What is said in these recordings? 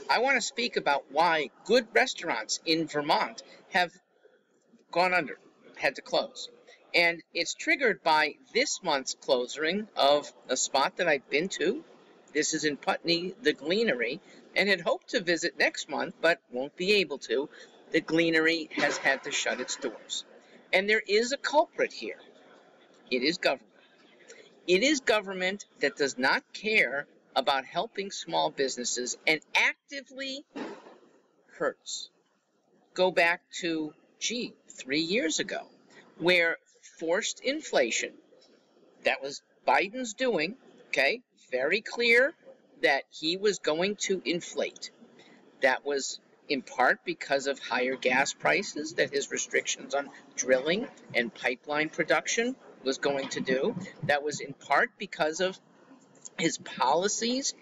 I want to speak about why good restaurants in Vermont have gone under, had to close. And it's triggered by this month's closing of a spot that I've been to. This is in Putney, the Gleanery, and had hoped to visit next month, but won't be able to. The Gleanery has had to shut its doors. And there is a culprit here. It is government. It is government that does not care about helping small businesses and actively hurts. Go back to, 3 years ago, where forced inflation, that was Biden's doing, okay, very clear that he was going to inflate. That was in part because of higher gas prices that his restrictions on drilling and pipeline production was going to do. That was in part because of his policies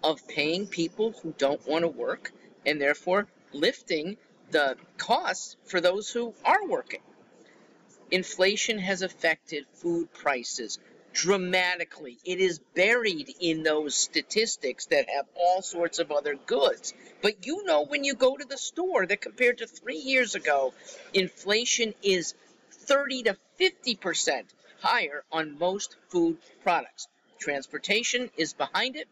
of paying people who don't want to work and therefore lifting the costs for those who are working. Inflation has affected food prices dramatically. It is buried in those statistics that have all sorts of other goods. But you know when you go to the store that compared to 3 years ago, inflation is 30 to 50% higher on most food products. Transportation is behind it.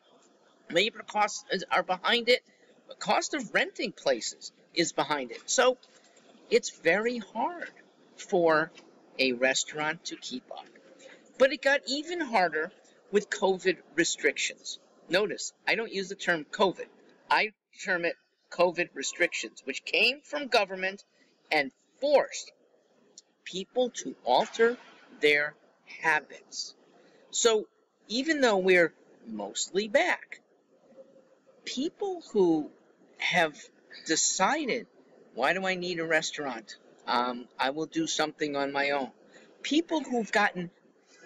Labor costs are behind it. The cost of renting places is behind it. So it's very hard for a restaurant to keep up. But it got even harder with COVID restrictions. Notice, I don't use the term COVID. I term it COVID restrictions, which came from government and forced people to alter their habits. So even though we're mostly back, people who have decided, why do I need a restaurant? I will do something on my own. People who've gotten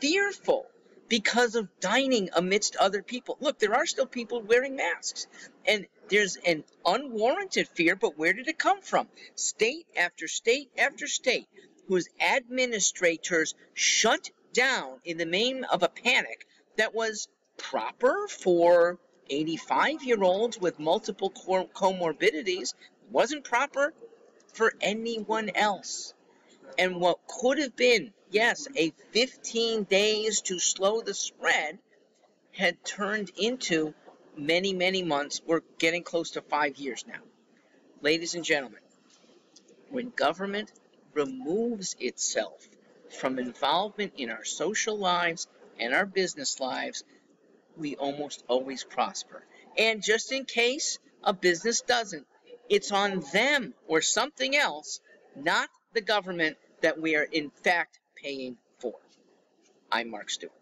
fearful because of dining amidst other people. Look, there are still people wearing masks, and there's an unwarranted fear, but where did it come from? State after state after state, whose administrators shut down in the name of a panic that was proper for 85-year-olds with multiple comorbidities, wasn't proper for anyone else. And what could have been, yes, a 15 days to slow the spread had turned into many, many months. We're getting close to 5 years now. Ladies and gentlemen, when government removes itself from involvement in our social lives and our business lives, we almost always prosper. And just in case a business doesn't, it's on them or something else, not the government, that we are in fact paying for. I'm Mark Stewart.